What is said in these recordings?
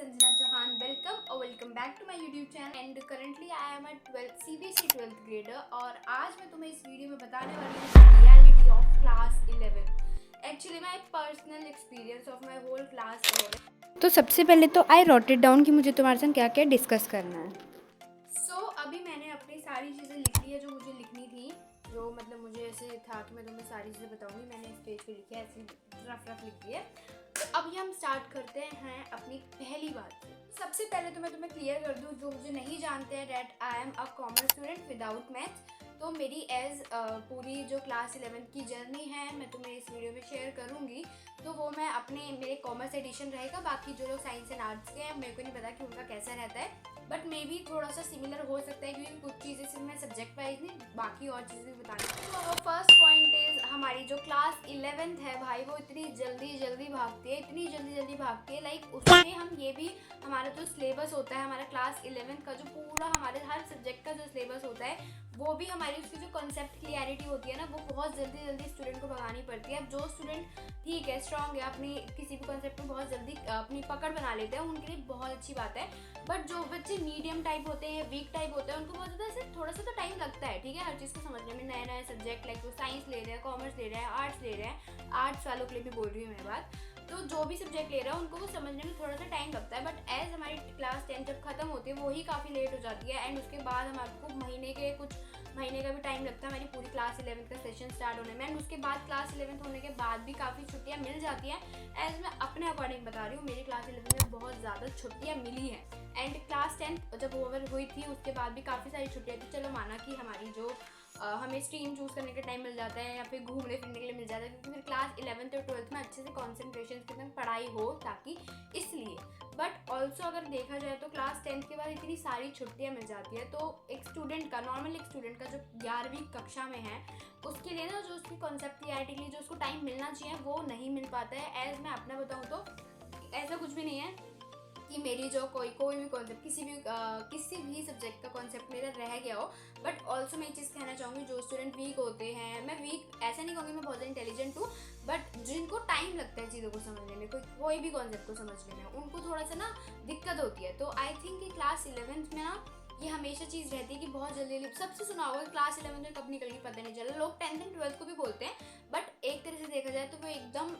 Sanjana Chauhan. Welcome back to my YouTube channel and currently I am a 12th CBSE 12th grader और आज मैं तुम्हें इस video में बताने वाली हूँ reality of class 11. Actually my personal experience of my whole class 11. तो सबसे पहले तो आई रॉट इट डाउन कि मुझे तुम्हारे साथ क्या क्या डिस्कस करना है. अभी मैंने अपनी सारी चीज़ें लिख ली है जो मुझे लिखनी थी, जो मतलब मुझे ऐसे था कि मैं तुम्हें सारी चीज़ें बताऊंगी. मैंने इस पेज पे लिखी है, ऐसे रफ लिख दी है. तो अभी हम स्टार्ट करते हैं अपनी पहली बात से. सबसे पहले तो मैं तुम्हें क्लियर कर दूं, जो मुझे नहीं जानते हैं, that I am a commerce student without maths. तो मेरी एज पूरी जो क्लास 11 की जर्नी है मैं तुम्हें इस वीडियो में शेयर करूंगी. तो वो मैं मेरे कॉमर्स एडिशन रहेगा. बाकी जो लोग साइंस एंड आर्ट्स के हैं मेरे को नहीं पता कि उनका कैसा रहता है, बट मे भी थोड़ा सा सिमिलर हो सकता है क्योंकि कुछ चीज़ें सिर्फ मैं सब्जेक्ट वाइज नहीं बाकी और चीज़ें भी बतानी. तो फर्स्ट पॉइंट इज हमारी जो क्लास 11th है भाई, वो इतनी जल्दी भागती है, इतनी जल्दी भागती है. लाइक उसमें हम ये भी, हमारा जो सिलेबस होता है, हमारा क्लास 11th का जो पूरा हमारे हर सब्जेक्ट का जो सिलेबस होता है, वो भी हमारी उसकी जो कॉन्सेप्ट क्लियरिटी होती है ना, वो बहुत जल्दी स्टूडेंट को भगानी पड़ती है. अब जो स्टूडेंट ठीक है, स्ट्रांग है, अपनी किसी भी कॉन्सेप्ट में बहुत जल्दी अपनी पकड़ बना लेते हैं, उनके लिए बहुत अच्छी बात है. बट जो बच्चे मीडियम टाइप होते हैं, वीक टाइप होते हैं, उनको बहुत ज़्यादा ऐसे थोड़ा सा तो टाइम लगता है. ठीक है, हर चीज़ को समझने में. नए सब्जेक्ट लाइक वो साइंस ले रहे हैं, कॉमर्स ले रहे हैं, आर्ट्स ले रहे हैं, आर्ट्स वालों के लिए भी बोल रही हूँ मैं बात. तो जो भी सब्जेक्ट ले रहा है उनको वो समझने में थोड़ा सा टाइम लगता है. बट एज हमारी क्लास 10 जब खत्म होती है वही काफ़ी लेट हो जाती है. एंड उसके बाद हमारे को कुछ महीने का भी टाइम लगता है हमारी पूरी क्लास 11 का सेशन स्टार्ट होने में. एंड उसके बाद क्लास 11 होने के बाद भी काफ़ी छुट्टियां मिल जाती हैं. एज मैं अपने अकॉर्डिंग बता रही हूँ, मेरी क्लास 11 में बहुत ज़्यादा छुट्टियां मिली हैं. एंड क्लास 10 जब ओवर हुई थी उसके बाद भी काफ़ी सारी छुट्टियां थी. चलो माना कि हमारी जो हमें स्ट्रीम चूज़ करने का टाइम मिल जाता है या फिर घूमने फिरने के लिए मिल जाता है, क्योंकि फिर क्लास 11th और 12th में अच्छे से कॉन्सेंट्रेशन के साथ पढ़ाई हो ताकि, इसलिए. बट ऑल्सो अगर देखा जाए तो क्लास 10th के बाद इतनी सारी छुट्टियां मिल जाती है, तो एक स्टूडेंट का, नॉर्मल एक स्टूडेंट का जो 11वीं कक्षा में है, उसके लिए ना जो उसकी कॉन्सेप्ट क्लियरिटी के लिए जो उसको टाइम मिलना चाहिए वो नहीं मिल पाता है. एज मैं अपना बताऊँ तो ऐसा कुछ भी नहीं है कि मेरी जो कोई भी कॉन्सेप्ट, किसी भी सब्जेक्ट का कॉन्सेप्ट मेरा रह गया हो. बट ऑल्सो मैं ये चीज़ कहना चाहूँगी, जो स्टूडेंट वीक होते हैं, मैं वीक ऐसा नहीं कहूँगी मैं बहुत इंटेलिजेंट हूँ, बट जिनको टाइम लगता है चीज़ों को समझने में, कोई भी कॉन्सेप्ट को समझने में, उनको थोड़ा सा ना दिक्कत होती है. तो आई थिंक कि क्लास 11th में ना ये हमेशा चीज़ रहती है कि बहुत जल्दी सबसे सुना होगा कि क्लास 11th में कब निकल गई पता नहीं चला. लोग 10th एंड 12th को भी बोलते हैं, बट एक तरह से देखा जाए तो वो एकदम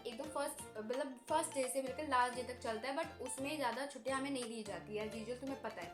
फर्स्ट डे से बिल्कुल लास्ट डे तक चलता है. बट उसमें ज़्यादा छुट्टियां हमें नहीं दी जाती है, चीज़ों तुम्हें पता है.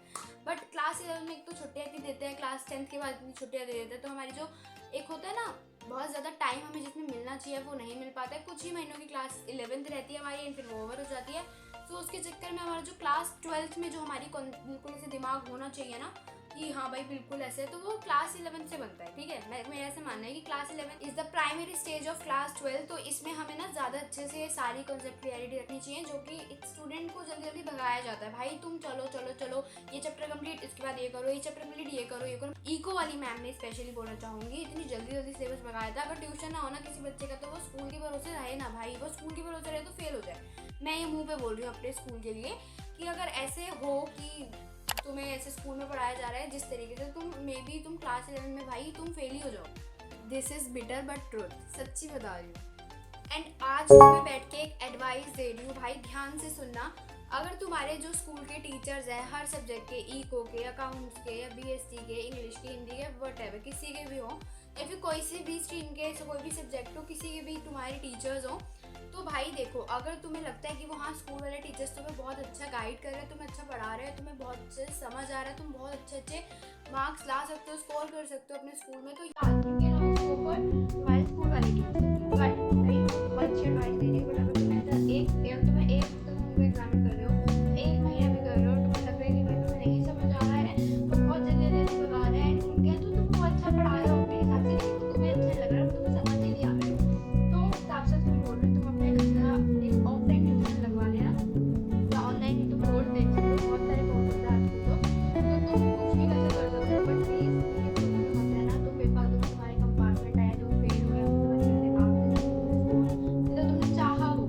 बट क्लास 11 में एक तो छुट्टियां इतनी देते हैं, क्लास 10th के बाद इतनी छुट्टियां दे देते हैं, तो हमारी जो एक होता है ना बहुत ज़्यादा टाइम हमें जिसमें मिलना चाहिए वो नहीं मिल पाता है. कुछ ही महीनों की क्लास 11th रहती है हमारी, एंड फिर वो ओवर हो जाती है. तो उसके चक्कर में हमारा जो क्लास 12th में जो हमारी बिल्कुल ऐसे दिमाग होना चाहिए ना कि हाँ भाई बिल्कुल ऐसे, तो वो क्लास 11 से बनता है. ठीक है, मेरा ऐसे मानना है कि class 11 is the primary stage of class 12. तो इसमें हमें ना ज़्यादा अच्छे से सारी कॉन्सेप्ट क्लियरिटी रखनी चाहिए, जो कि एक स्टूडेंट को जल्दी भगाया जाता है. भाई तुम चलो ये चैप्टर कंप्लीट, इसके बाद ये करो, ये चैप्टर कंप्लीट, ये करो. इको वाली मैम ने स्पेशली बोलना चाहूँगी, इतनी जल्दी सिलेबस भगाया था. अगर ट्यूशन ना होना किसी बच्चे का तो वो स्कूल के भरोसे रहे ना भाई, वो स्कूल के भरोसे रहे तो फेल हो जाए. मैं ये मुँह पे बोल रही हूँ अपने स्कूल के लिए कि अगर ऐसे हो कि तुम्हें ऐसे स्कूल में पढ़ाया जा रहा है जिस तरीके से, तुम क्लास 11 में भाई तुम फेल ही हो जाओ. This is bitter but truth, सच्ची बता रही हूँ. एंड आज तुम्हें बैठ के एक एडवाइस दे रही हूँ भाई, ध्यान से सुनना. अगर तुम्हारे जो स्कूल के टीचर्स हैं हर सब्जेक्ट के, इको के, अकाउंट्स के, या बीएससी के, इंग्लिश के, हिंदी के, व्हाटएवर किसी के भी हो, या फिर कोई से भी स्ट्रीम के कोई भी सब्जेक्ट हो, किसी के भी तुम्हारे टीचर्स हो, तो भाई देखो, अगर तुम्हें लगता है कि वो हाँ स्कूल वाले टीचर्स तुम्हें बहुत अच्छा गाइड कर रहे हैं, तुम्हें अच्छा पढ़ा रहे हैं, तुम्हें बहुत अच्छे समझ आ रहा है, तुम बहुत अच्छे मार्क्स ला सकते हो, स्कोर कर सकते हो अपने स्कूल में, तो याद रखिए ना उसके ऊपर तुम्हारे स्कूल वाले टीचर. बट भाई बहुत अच्छी एडवाइस दे रही है. बट अगर तुम्हें तुम्हें एक तुम एग्जामिन कर रहे हो, एक महीने में कर रहे हो, तुम्हें लग रहा है कि भाई तुम्हें नहीं समझ आ रहा है, तो बहुत जल्दी बता रहे हैं, उनके तो तुमको अच्छा पढ़ा रहे हो अपने हिसाब से, लेकिन तुम्हें अच्छा लग रहा है, तुम्हें समझ ही नहीं आ रहा है, तो उस हिसाब से तुम बोल रहे हो तुम अपने एक ऑफलाइन ट्यूशन लगवा लेना, या ऑनलाइन ही तुम कोर्स देख सकते हो, बहुत सारे कोर्सेज हैं आजकल तो तुम कुछ भी कैसे कर सकते हो. बट प्लीज मत रहना तुम बेफालतू में तुम्हारे कंपार्टमेंट आया, तुम फेल हुए हो, तुम्हारे घर काम से, तुमने चाहा हो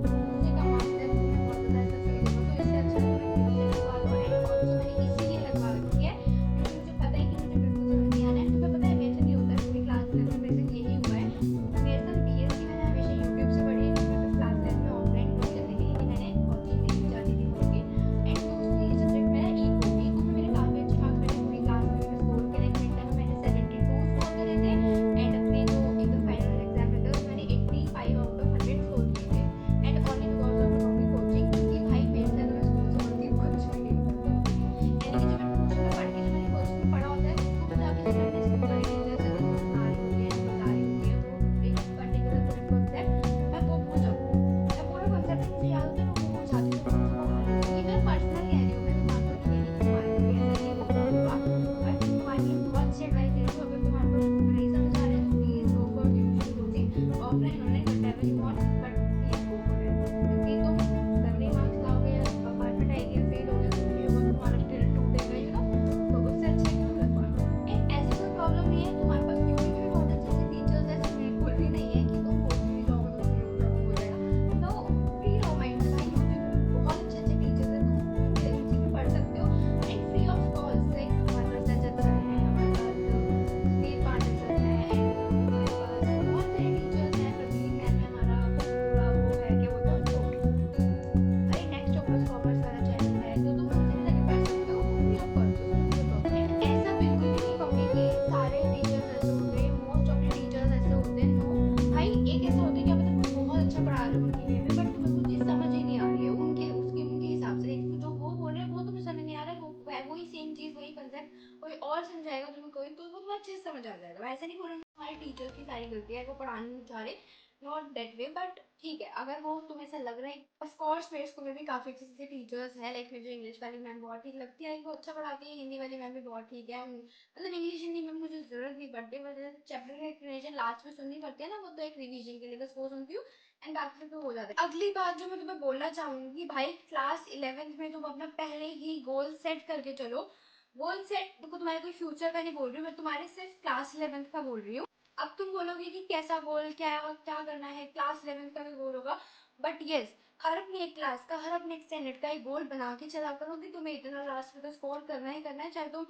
अच्छे से समझ आ जाएगा। वैसे नहीं बोल रही हमारे टीचर्स की सारी गलती है, वो पढ़ाने नहीं चाह रहे, नॉट दैट वे, बट ठीक है अगर वो तुम्हें ऐसा लग रहा है। ऑफ कोर्स मेरे स्कूल में भी काफ़ी अच्छे अच्छे टीचर्स हैं, लाइक मुझे इंग्लिश वाली मैम बहुत ठीक लगती है, वो अच्छा पढ़ाती है, हिंदी वाली मैम भी बहुत ठीक है। मतलब इंग्लिश हिंदी में मुझे जरूरत नहीं पड़ती, मुझे चैप्टर का एक्सप्लेनेशन लास्ट में सुननी पड़ती है ना, वो तो एक रिवीजन के लिए बस वो सुनती हूँ एंड बाकी तो हो जाता है। अगली बात जो मैं तुम्हें बोलना चाहूंगी भाई, क्लास 11th में तुम अपना पहले ही गोल सेट करके चलो। गोल सेट तो तुम्हारे कोई फ्यूचर का नहीं बोल रही हूँ मैं, तुम्हारे सिर्फ क्लास 11th का बोल रही हूँ। अब तुम बोलोगे कि कैसा गोल, क्या क्या करना है, क्लास 11th का भी गोल होगा, बट यस हर अपनी एक क्लास का, हर अपने एक स्टैंडर्ड का एक गोल बना के चला करो कि तुम्हें इतना लास्ट में तो स्कोर करना ही करना है, चाहे तुम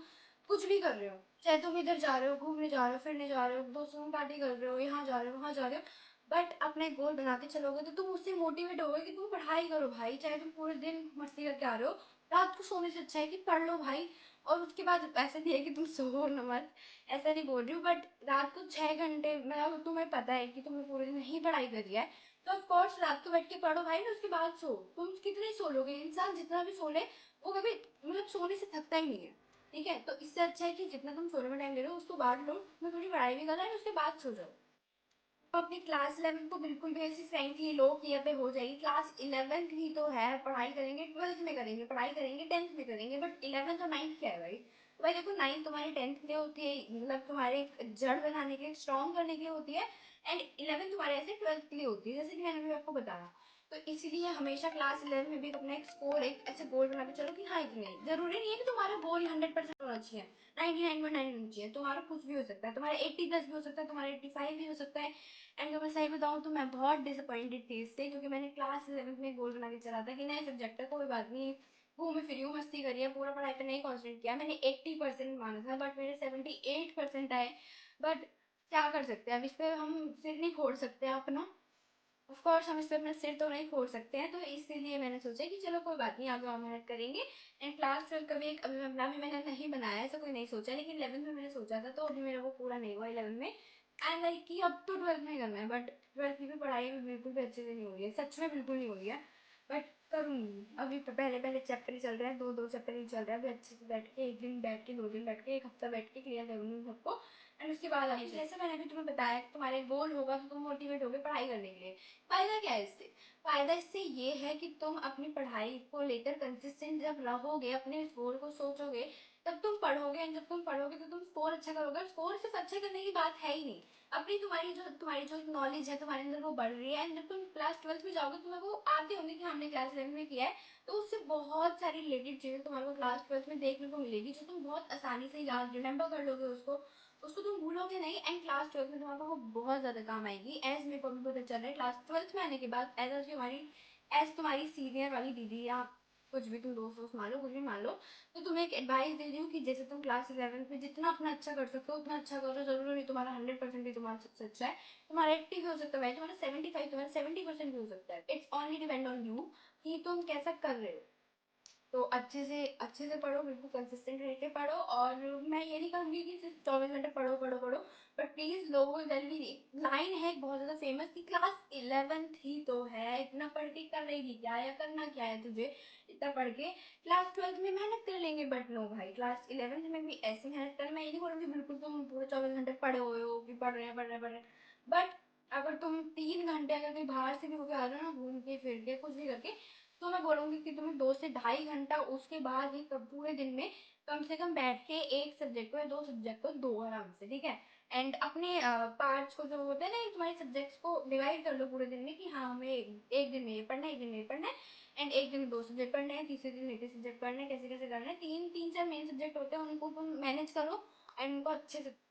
कुछ भी कर रहे हो, चाहे तुम इधर जा रहे हो, घूमने जा रहे हो, फिरने जा रहे हो, दोस्तों में पार्टी कर रहे हो, यहाँ जा रहे हो, वहाँ जा रहे हो, बट अपने गोल बना के चलोगे तो तुम उससे मोटिवेट होगे कि तुम पढ़ाई करो भाई, चाहे तुम पूरे दिन मस्ती करके आ रहे हो, रात को सोने से अच्छा है कि पढ़ लो भाई। और उसके बाद ऐसा नहीं है कि तुम सो न मत, ऐसा नहीं बोल रही हूँ, बट रात को 6 घंटे मतलब तुम्हें पता है कि तुमने पूरे दिन नहीं पढ़ाई करी है, तो ऑफकोर्स रात को बैठ के पढ़ो भाई ना, उसके बाद सो। तुम कितने सो लोगे, इंसान जितना भी सो ले वो कभी मतलब सोने से थकता ही नहीं है, ठीक है। तो इससे अच्छा है कि जितना तुम सोने में टाइम ले रहे हो उसको बांट लो, मैं थोड़ी पढ़ाई भी करना है उसके बाद सो जाओ। तो अपनी क्लास 11 को बिल्कुल भी ऐसी फ्रेंकली लो कि यहाँ पे हो जाएगी, क्लास 11th ही तो है, पढ़ाई करेंगे 12th में करेंगे, पढ़ाई करेंगे 10th में करेंगे, बट 11th और 9th क्या है भाई। तो भाई देखो 9th तुम्हारी 10th के लिए होती है, मतलब तुम्हारे एक जड़ बनाने के लिए, स्ट्रॉन्ग करने के लिए होती है, एंड 11th तुम्हारे ऐसे 12th के लिए होती है, जैसे कि मैंने भी आपको बताया। तो इसीलिए हमेशा क्लास 11 में भी अपना एक स्कोर, एक ऐसे गोल बना के चलो कि हाँ इतने, जरूरी नहीं है कि तुम्हारा गोल 100% होना चाहिए, 99.9 होना चाहिए, तुम्हारा कुछ भी हो सकता है, तुम्हारा 80+ भी हो सकता है, तुम्हारा 85 भी हो सकता है। एंड मैं सही बताऊँ तो मैं बहुत डिसअपॉइंटेड थी इससे, क्योंकि मैंने क्लास 11th में गोल बना के चला था कि नए सब्जेक्ट है कोई बात नहीं, घूमे फिरी हूँ, मस्ती करी है, पूरा पढ़ाई पे नहीं कॉन्सेंट्रेट किया, मैंने 80% माना था बट मेरे 78% आए। बट क्या कर सकते हैं, अब इस पर हम सिर नहीं फोड़ सकते अपना, ऑफ कोर्स हम इस पे अपना सिर तो नहीं फोड़ सकते हैं, तो इसीलिए मैंने सोचा कि चलो कोई बात नहीं, आगे और मेहनत करेंगे। एंड क्लास 12 का भी एक अभी अपना भी मैंने नहीं बनाया, ऐसा कोई नहीं सोचा, लेकिन 11th में मैंने सोचा था, तो अभी मेरा वो पूरा नहीं हुआ 11th में। एंड लाइक कि अब तो 12th में करना है, बट 12th की भी पढ़ाई भी बिल्कुल भी अच्छे से नहीं हो रही है, सच में बिल्कुल नहीं हो रही है, बट करूँगी। अभी पहले पहले चैप्टर ही चल रहे हैं, दो दो चैप्टर ही चल रहे हैं, अभी अच्छे से बैठ के एक दिन बैठ के, 2 दिन बैठ के, एक हफ्ता बैठ के क्लियर करूँगी सबको। एंड उसके बाद आगे जैसे मैंने अभी तुम्हें बताया कि तुम्हारे गोल होगा तो तुम मोटिवेट होगे पढ़ाई करने के लिए। फायदा क्या है इससे, फायदा इससे ये है कि तुम अपनी पढ़ाई को लेकर कंसिस्टेंट जब रहोगे, अपने इस गोल को सोचोगे, तब तुम पढ़ोगे, एंड जब तुम पढ़ोगे तो तुम स्कोर अच्छा करोगे। स्कोर सिर्फ अच्छा करने की बात है ही नहीं, अपनी तुम्हारी जो नॉलेज है तुम्हारे अंदर वो बढ़ रही है, एंड जब तुम क्लास 12th में जाओगे तुम्हें वो आते होंगे कि हमने क्लास 11 में किया है, तो उससे बहुत सारी रिलेटेड चीज़ें तुम्हारे को क्लास 12th में देखने को मिलेगी, जो तुम बहुत आसानी से याद रिमेंबर कर लोगे उसको, उसको तुम भूलोगे नहीं, एंड क्लास 12th में तुम्हारे को बहुत ज़्यादा काम आएगी। एज मेरे को अभी पता चल रहा है क्लास 12th में आने के बाद, एज तुम्हारी सीनियर वाली दीदी या कुछ भी तुम दोस्त दोस्त मान लो, कुछ भी मान लो, तो तुम्हें एक एडवाइस दे रही हूँ कि जैसे तुम क्लास 11th में जितना अपना अच्छा कर सकते हो उतना अच्छा करो, जरूरी नहीं तुम्हारा 100% ही तुम्हारा सबसे अच्छा है, तुम्हारा 80 भी हो सकता है, तुम्हारा 75, तुम्हारा 70% भी हो सकता है, it's only depend on you कि तुम कैसा कर रहे हो। तो अच्छे से पढ़ो, बिल्कुल कंसिस्टेंट रह के पढ़ो, और मैं ये नहीं कहूँगी कि सिर्फ 24 घंटे पढ़ो पढ़ो पढ़ो, बट प्लीज़ लोगों को जल्दी, लाइन है एक बहुत ज़्यादा फेमस कि क्लास 11th ही तो है, इतना पढ़ के करेगी क्या, या करना क्या है तुझे इतना पढ़ के, क्लास 12th में मेहनत कर लेंगे, बट नो भाई क्लास 11th में भी ऐसी मेहनत करना, मैं ये नहीं बोलूँगी बिल्कुल तुम पूरे 24 घंटे पढ़े हुए हो कि पढ़ रहे हैं पढ़ रहे हैं पढ़ रहे हैं, बट अगर तुम 3 घंटे अगर कहीं बाहर से भी होकर आ रहे हो ना, घूम के फिर के कुछ भी करके, तो मैं बोलूँगी कि तुम्हें 2 से ढाई घंटा उसके बाद ही पूरे दिन में कम से कम बैठ के एक सब्जेक्ट को या दो सब्जेक्ट को दो आराम से, ठीक है। एंड अपने पार्ट्स को जो होते हैं ना, तुम्हारे सब्जेक्ट्स को डिवाइड कर लो पूरे दिन में कि हाँ हमें एक दिन में ये पढ़ना है, एक दिन में ये पढ़ना है, एंड एक दिन में दो सब्जेक्ट पढ़ने हैं, तीसरे दिन एक सब्जेक्ट पढ़ना है, कैसे कैसे करना है, तीन तीन चार मेन सब्जेक्ट होते हैं, उनको तुम मैनेज करो एंड उनको अच्छे से।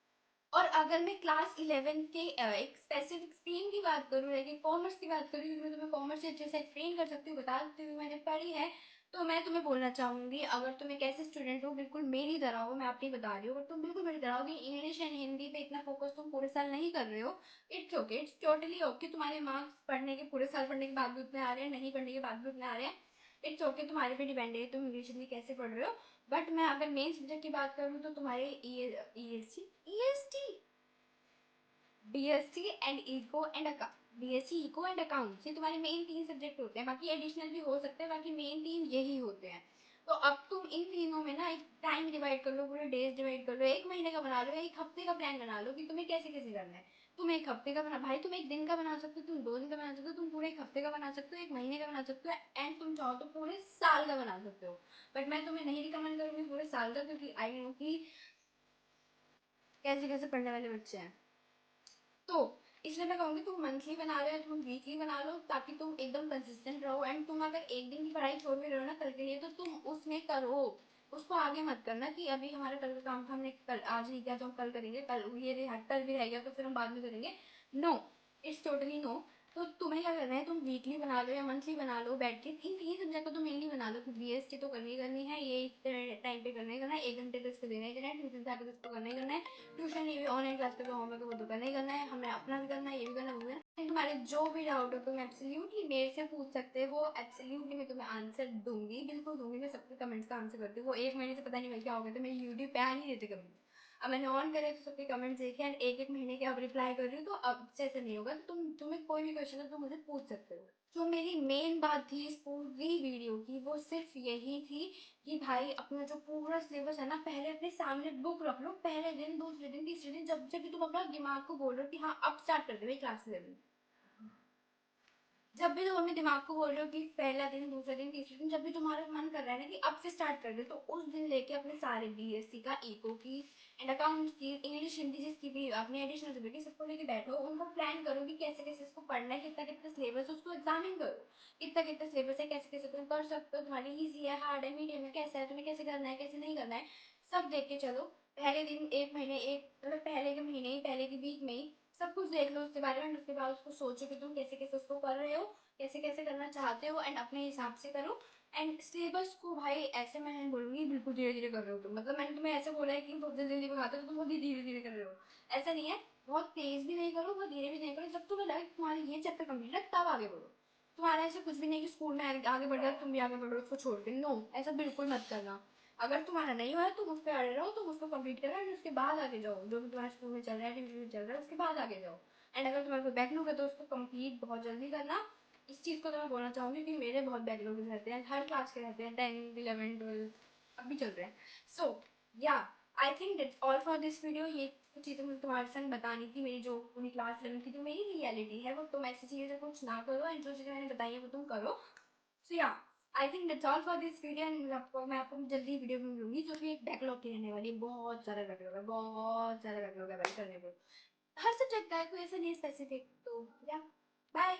और अगर मैं क्लास 11 के एक स्पेसिफिक स्ट्रीम की बात करूँ, लाइक कॉमर्स की बात करूँ, क्योंकि मैं तुम्हें कॉमर्स से अच्छे से एक्सप्लेन कर सकती हूँ, बता सकती हूँ मैंने पढ़ी है, तो मैं तुम्हें बोलना चाहूँगी अगर तुम एक ऐसे स्टूडेंट हो बिल्कुल मेरी तरह हो, मैं आपको बता रही हूँ, अगर तुम बिल्कुल मेरी तरह हो कि इंग्लिश एंड हिंदी पे इतना फोकस तुम पूरे साल नहीं कर रहे हो, it's okay, it's totally okay, तुम्हारे मार्क्स पढ़ने के पूरे साल पढ़ने के बाद भी उतने आ रहे हैं, नहीं पढ़ने के बाद भी उतने आ रहे हैं, इट्स ओके, तुम्हारे पे डिपेंड है तुम इंग्लिश हिंदी कैसे पढ़ रहे हो। बट मैं अगर मेन सब्जेक्ट की बात करूँ तो तुम्हारे E S T BSc and eco and BSc eco and accounts, ये तुम्हारे मेन 3 सब्जेक्ट होते हैं, बाकी एडिशनल भी हो सकते हैं, बाकी मेन 3 यही होते हैं। तो अब तुम इन तीनों में ना एक टाइम डिवाइड कर लो, पूरे डेज डिवाइड कर लो, 1 महीने का बना लो, 1 हफ्ते का प्लान बना लो कि तुम्हें कैसे कैसे करना है। तुम 1 हफ्ते का बना, भाई तुम 1 दिन का बना सकते हो, तुम 2 दिन का बना सकते हो, तुम पूरे 1 हफ्ते का बना सकते हो, 1 महीने का बना सकते हो, एंड तुम चाहो तो पूरे साल का बना सकते हो। बट मैं तुम्हें नहीं रिकमेंड करूंगी पूरे साल का, क्योंकि आई नो कि कैसे कैसे पढ़ने वाले बच्चे हैं। तो इसलिए मैं कहूँगी तुम मंथली बना रहे हो, तुम वीकली बना लो, ताकि तुम एकदम कंसिस्टेंट रहो। एंड तुम अगर एक दिन की पढ़ाई छोड़ भी रहे हो ना कल के लिए, तो तुम उसमें करो, उसको आगे मत करना कि अभी हमारा कल का काम था, हमने कल आज नहीं किया तो हम कल करेंगे, कल ये कल भी रह गया तो फिर हम बाद में करेंगे। No, it's totally no. तो तुम्हें क्या करना है, तुम वीकली बना लो या मंथली बना लो, बैठ के इन 3 सब्जेक्ट को तुम मेनली बना लो कि बीएसटी तो करनी करनी है, ये इतने टाइम पे करना ही करना है, 1 घंटे तो इसको देना ही देना है, ट्यूशन से आकर इसको करना ही करना है, ट्यूशन ये भी ऑनलाइन क्लास का होमवर्क है वो तो करना ही करना है, हमें अपना भी करना है, ये भी करना है, वो भी करना है। तुम्हारे जो भी डाउट हो तुम एब्सोल्युटली मेरे से पूछ सकते हो, एब्सोल्युटली मैं तुम्हें आंसर दूंगी, बिल्कुल दूंगी। मैं सबके कमेंट्स का आंसर करती हूँ। वो 1 महीने से पता नहीं मैं क्या हो गया था, मैं यूट्यूब पे आ नहीं देते कमेंट। अब मैंने ऑन करे तो सबके कमेंट्स देखे एंड 1 महीने के अब रिप्लाई कर रही हूँ, तो अब से ऐसा नहीं होगा। तो तुम्हें कोई भी क्वेश्चन है तो मुझे पूछ सकते हो। जो मेरी मेन बात थी इस पूरी वीडियो की वो सिर्फ यही थी कि भाई अपना जो पूरा सिलेबस है ना, पहले अपने सामने बुक रख लो, पहले दिन, दूसरे दिन, तीसरे दिन, जब जब भी तुम अपना दिमाग को बोल रहे हो कि हाँ अब स्टार्ट कर दे क्लास 11, जब भी तुम अपने दिमाग को बोल रहे हो कि पहला दिन, दूसरा दिन, तीसरा दिन, जब भी तुम्हारा मन कर रहा है ना कि अब से स्टार्ट कर दे, तो उस दिन लेके अपने सारे बीएससी का, इको की एंड अकाउंट्स की, इंग्लिश हिंदी जिसकी भी अपनी एडिशनल सब्जेक्ट सबको लेके बैठो, उनको प्लान करो कि कैसे कैसे इसको पढ़ना है, कितना कितना सिलेबस, उसको एग्जामिन करो कितना कितना सिलेबस है, कैसे कैसे तुम कर सकते हो, तुम्हारी ईजी है, हार्ड है, मीडियम है, कैसा है, तुम्हें कैसे करना है, कैसे नहीं करना है, सब देख के चलो। पहले दिन, 1 महीने, एक मतलब पहले के महीने ही, पहले के वीक में ही सब कुछ देख लो उसके बारे में। उसके बाद उसको सोचो कि तुम कैसे कैसे उसको कर रहे हो, कैसे कैसे करना चाहते हो, एंड अपने हिसाब से करो। एंड सिलेबस को भाई ऐसे मैं नहीं बोलूँगी बिल्कुल धीरे धीरे कर रहे हो तुम, मतलब मैंने तुम्हें ऐसे बोला है कि बहुत जल्दी जल्दी भगाते हो तो तुम बहुत धीरे धीरे कर रहे हो, ऐसा नहीं है। बहुत तेज भी नहीं करो, बहुत धीरे भी नहीं करो, जब तुम्हें लगे तुम्हारी ये चैप्टर कंप्लीट है तब आगे बढ़ो। तुम्हारा ऐसे कुछ भी नहीं कि स्कूल में आगे बढ़ रहा है तुम भी आगे बढ़ो उसको छोड़ के, नो, ऐसा बिल्कुल मत करना। अगर तुम्हारा नहीं हुआ तुम उस पर अड़े रहो, तुम उसको कंप्लीट करो एंड उसके बाद आगे जाओ, जो भी तुम्हारे स्कूल में चल रहा है, डिवीजन में चल रहा है, उसके बाद आगे जाओ। एंड अगर तुम्हारे कोई बैकलॉग है तो उसको कंप्लीट बहुत जल्दी करना। इस चीज़ को तो मैं बोलना चाहूँगी कि मेरे बहुत बैकलॉग रहते हैं, हर क्लास के रहते हैं, 10, 11, 12 अभी चल रहे हैं। सो या I think that's all for this video. ये कुछ चीज़ें मुझे तुम्हारे संग बतानी थी, मेरी जो पूरी क्लास 11 की जो मेरी रियलिटी है वो, तुम ऐसी चीज़ें कुछ ना करो एंड जो चीज़ें मैंने बताई है वो तुम करो। सो या I think that's all for this video and मैं आपको जल्दी वीडियो में मिलूंगी जो कि एक बैकलॉग की रहने वाली है। बहुत सारा बैकलॉग है, बहुत सारा बैकलॉग है भाई करने को, हर सब्जेक्ट का है, कोई ऐसा नहीं स्पेसिफिक। तो या बाय।